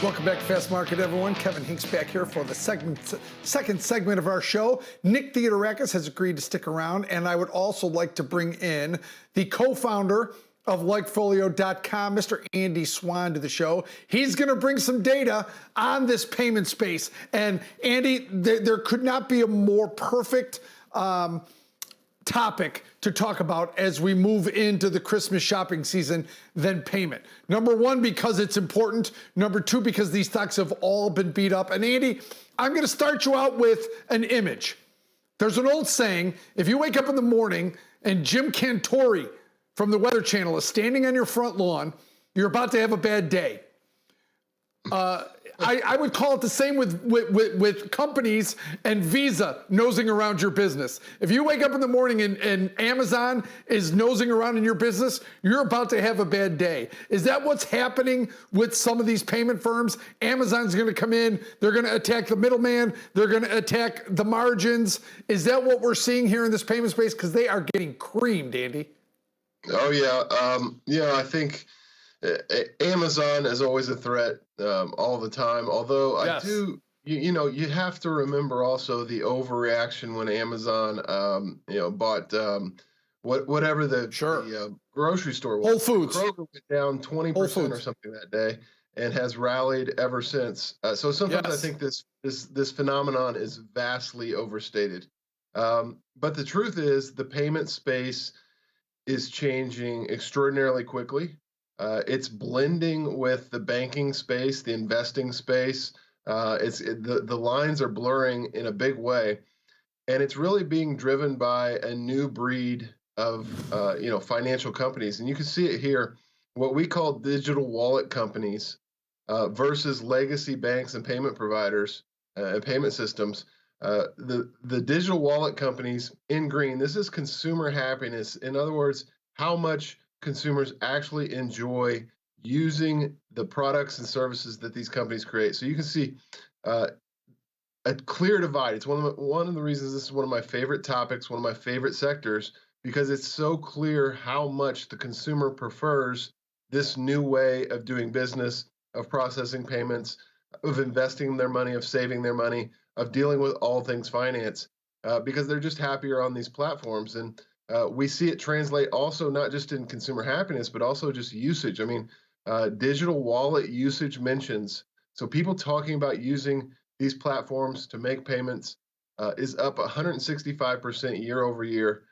Welcome back to Fast Market, everyone. Kevin Hinks back here for the second segment of our show. Nick Theodorakis has agreed to stick around, and I would also like to bring in the co-founder of LikeFolio.com, Mr. Andy Swan, to the show. He's going to bring some data on this payment space. And Andy, there could not be a more perfect topic to talk about as we move into the Christmas shopping season than payment. Number one, because it's important. Number two, because these stocks have all been beat up. And Andy, I'm going to start you out with an image. There's an old saying, if you wake up in the morning and Jim Cantori from the Weather Channel is standing on your front lawn, you're about to have a bad day. I would call it the same with companies and Visa nosing around your business. If you wake up in the morning and Amazon is nosing around in your business, you're about to have a bad day. Is that what's happening with some of these payment firms? Amazon's going to come in, they're going to attack the middleman, they're going to attack the margins. Is that what we're seeing here in this payment space? Because they are getting creamed, Andy. Oh, yeah. I think Amazon is always a threat all the time. Although yes. I do, you have to remember also the overreaction when Amazon, bought whatever the grocery store was. Whole Foods. Kroger went down 20% or something that day and has rallied ever since. So sometimes yes. I think this phenomenon is vastly overstated. But the truth is the payment space is changing extraordinarily quickly. It's blending with the banking space, the investing space. The lines are blurring in a big way, and it's really being driven by a new breed of financial companies. And you can see it here, what we call digital wallet companies versus legacy banks and payment providers and payment systems. The digital wallet companies in green, this is consumer happiness. In other words, how much consumers actually enjoy using the products and services that these companies create. So you can see a clear divide. It's one of the reasons this is one of my favorite topics, one of my favorite sectors, because it's so clear how much the consumer prefers this new way of doing business, of processing payments, of investing their money, of saving their money, of dealing with all things finance, because they're just happier on these platforms. And we see it translate also not just in consumer happiness, but also just usage. I mean, digital wallet usage mentions. So people talking about using these platforms to make payments is up 165% year over year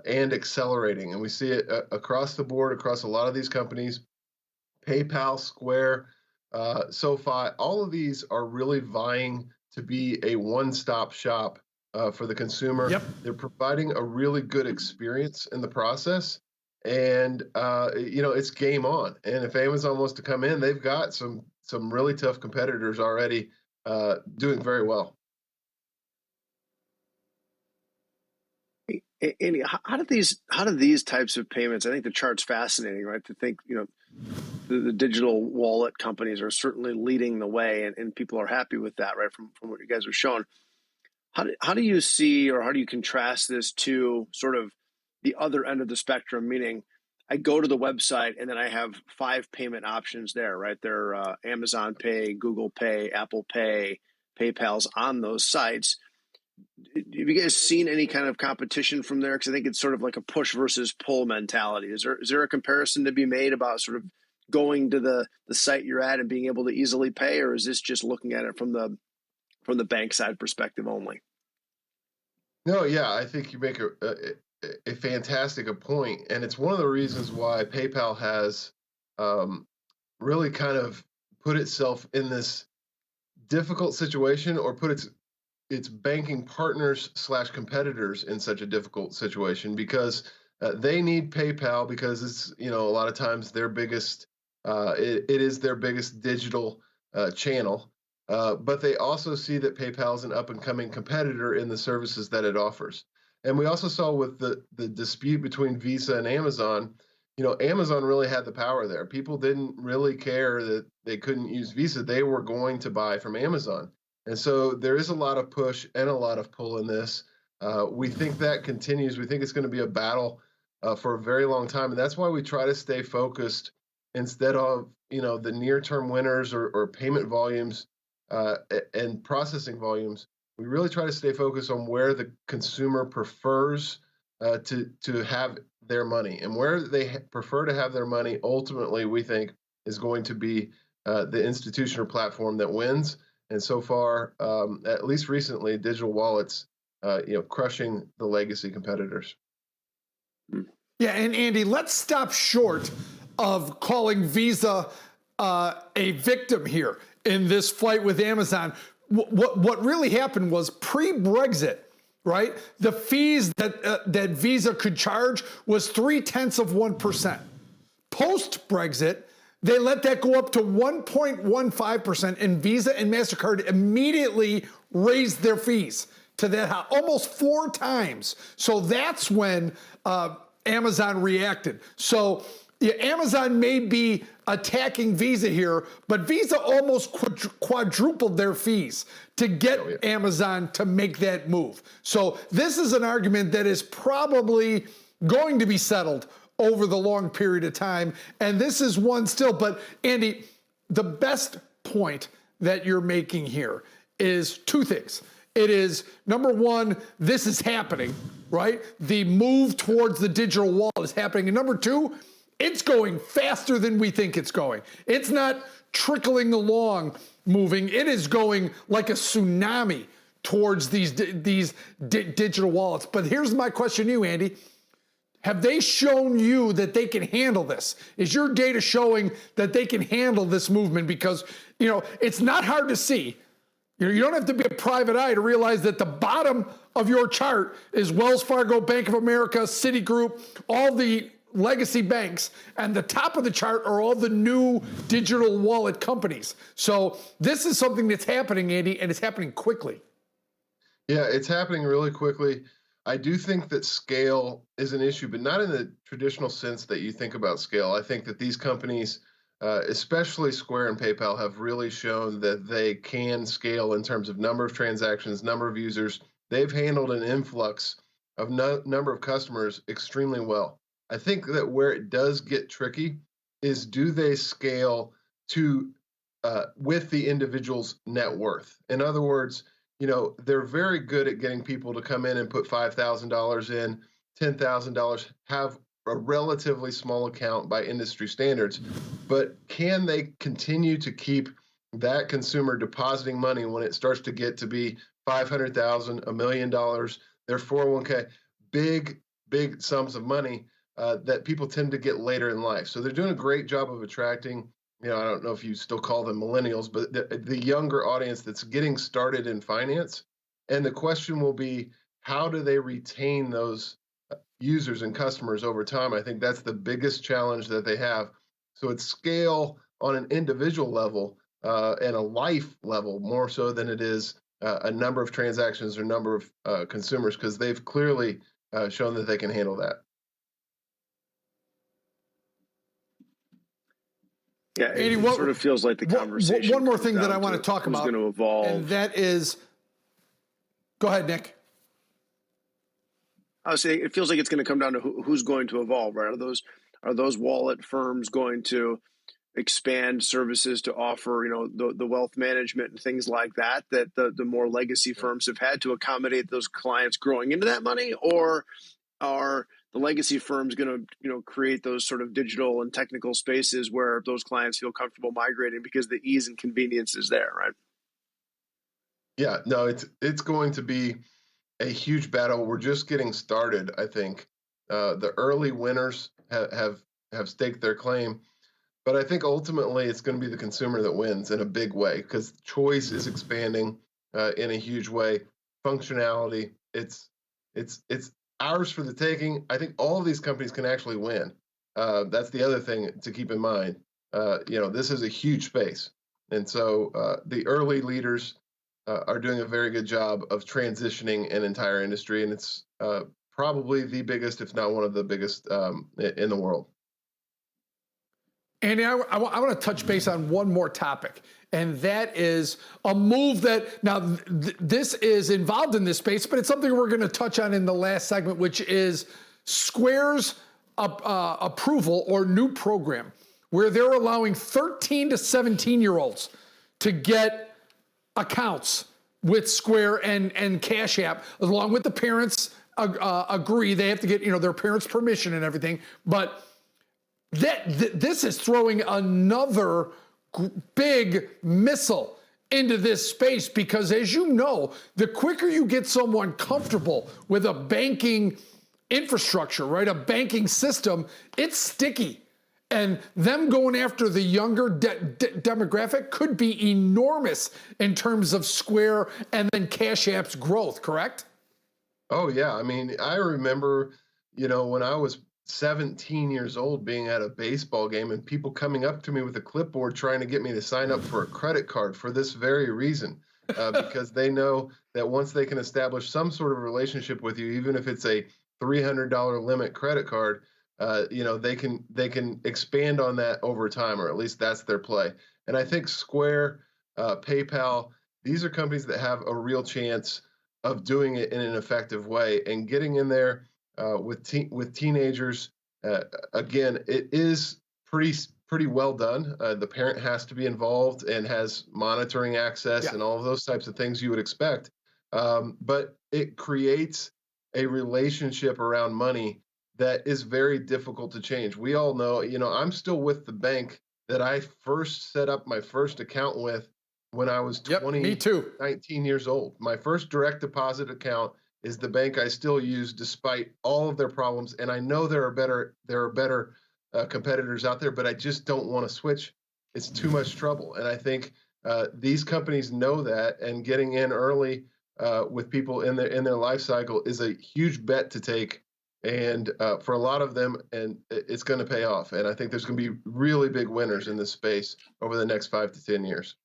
and accelerating. And we see it across the board, across a lot of these companies. PayPal, Square, SoFi, all of these are really vying to be a one-stop shop for the consumer. Yep. They're providing a really good experience in the process, and it's game on. And if Amazon wants to come in, they've got some really tough competitors already doing very well. Andy, how do these types of payments? I think the chart's fascinating, right? To think, the digital wallet companies are certainly leading the way, and people are happy with that, right? From what you guys have shown. How do you see, or how do you contrast this to sort of the other end of the spectrum? Meaning, I go to the website and then I have 5 payment options there, right? There are Amazon Pay, Google Pay, Apple Pay, PayPal's on those sites. Have you guys seen any kind of competition from there? Because I think it's sort of like a push versus pull mentality. Is there a comparison to be made about sort of going to the site you're at and being able to easily pay, or is this just looking at it from the bank side perspective only? No, yeah, I think you make a fantastic point, and it's one of the reasons why PayPal has really kind of put itself in this difficult situation, or put its banking partners / competitors in such a difficult situation, because they need PayPal because it's a lot of times their biggest it is their biggest digital channel. But they also see that PayPal is an up-and-coming competitor in the services that it offers. And we also saw with the dispute between Visa and Amazon, Amazon really had the power there. People didn't really care that they couldn't use Visa. They were going to buy from Amazon. And so there is a lot of push and a lot of pull in this. We think that continues. We think it's going to be a battle for a very long time. And that's why we try to stay focused instead of the near-term winners or payment volumes and processing volumes, we really try to stay focused on where the consumer prefers to have their money, and where they prefer to have their money. Ultimately, we think is going to be the institution or platform that wins. And so far, at least recently, digital wallets, crushing the legacy competitors. Yeah, and Andy, let's stop short of calling Visa a victim here in this fight with Amazon. What really happened was pre-Brexit, right? The fees that Visa could charge was 0.3%. Post-Brexit, they let that go up to 1.15%, and Visa and MasterCard immediately raised their fees to that almost 4 times. So that's when Amazon reacted. So Amazon may be attacking Visa here, but Visa almost quadrupled their fees to get Amazon to make that move. So this is an argument that is probably going to be settled over the long period of time. And this is one still. But Andy, the best point that you're making here is 2 things. It is, number one, this is happening, right? The move towards the digital wallet is happening. And number 2, it's going faster than we think it's going. It's not trickling along, moving. It is going like a tsunami towards these digital wallets. But here's my question to you, Andy. Have they shown you that they can handle this? Is your data showing that they can handle this movement? Because, it's not hard to see. You don't have to be a private eye to realize that the bottom of your chart is Wells Fargo, Bank of America, Citigroup, all the legacy banks, and the top of the chart are all the new digital wallet companies. So this is something that's happening, Andy, and it's happening quickly. Yeah, it's happening really quickly. I do think that scale is an issue, but not in the traditional sense that you think about scale. I think that these companies, especially Square and PayPal, have really shown that they can scale in terms of number of transactions, number of users. They've handled an influx of number of customers extremely well. I think that where it does get tricky is, do they scale to with the individual's net worth? In other words, they're very good at getting people to come in and put $5,000 in, $10,000, have a relatively small account by industry standards. But can they continue to keep that consumer depositing money when it starts to get to be $500,000, $1 million, their 401k, big sums of money that people tend to get later in life? So they're doing a great job of attracting, I don't know if you still call them millennials, but the younger audience that's getting started in finance. And the question will be, how do they retain those users and customers over time? I think that's the biggest challenge that they have. So it's scale on an individual level and a life level, more so than it is a number of transactions or number of consumers, because they've clearly shown that they can handle that. Yeah, Andy, it sort of feels like the conversation. One more thing that I want to talk about, going to evolve, and that is, go ahead, Nick. I was saying it feels like it's going to come down to who's going to evolve, right? Are those wallet firms going to expand services to offer, the wealth management and things like that the more legacy firms have had to accommodate those clients growing into that money? Or are the legacy firms going to, create those sort of digital and technical spaces where those clients feel comfortable migrating because the ease and convenience is there, right? Yeah, no, it's going to be a huge battle. We're just getting started. I think the early winners have staked their claim, but I think ultimately it's going to be the consumer that wins in a big way, because choice is expanding in a huge way. Functionality, it's ours for the taking. I think all of these companies can actually win. That's the other thing to keep in mind. This is a huge space, and so the early leaders are doing a very good job of transitioning an entire industry, and it's probably the biggest, if not one of the biggest, in the world. Andy, I want to touch base on one more topic, and that is a move that, now this is involved in this space, but it's something we're going to touch on in the last segment, which is Square's approval or new program, where they're allowing 13 to 17-year-olds to get accounts with Square and Cash App, along with the parents agree. They have to get, their parents' permission and everything. But this is throwing another big missile into this space, because as you know, the quicker you get someone comfortable with a banking infrastructure, right, a banking system, it's sticky. And them going after the younger demographic could be enormous in terms of Square and then Cash App's growth, correct? Oh, yeah. I mean, I remember, when I was 17 years old being at a baseball game and people coming up to me with a clipboard trying to get me to sign up for a credit card for this very reason, because they know that once they can establish some sort of relationship with you, even if it's a $300 limit credit card, they can expand on that over time, or at least that's their play. And I think Square, PayPal, these are companies that have a real chance of doing it in an effective way and getting in there with teenagers. Again, it is pretty well done. The parent has to be involved and has monitoring access and all of those types of things you would expect. But it creates a relationship around money that is very difficult to change. We all know, I'm still with the bank that I first set up my first account with when I was 19 years old. My first direct deposit account is the bank I still use despite all of their problems. And I know there are better competitors out there, but I just don't want to switch. It's too much trouble. And I think these companies know that, and getting in early with people in their life cycle is a huge bet to take. And for a lot of them, and it's going to pay off. And I think there's going to be really big winners in this space over the next 5 to 10 years.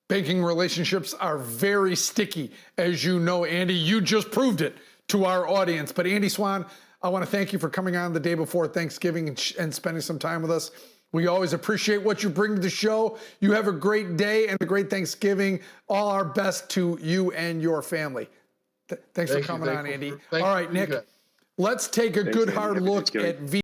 Banking relationships are very sticky, as you know, Andy. You just proved it to our audience. But Andy Swan, I want to thank you for coming on the day before Thanksgiving and spending some time with us. We always appreciate what you bring to the show. You have a great day and a great Thanksgiving. All our best to you and your family. Thanks for coming on, Andy. All right, Nick, let's take a good hard look at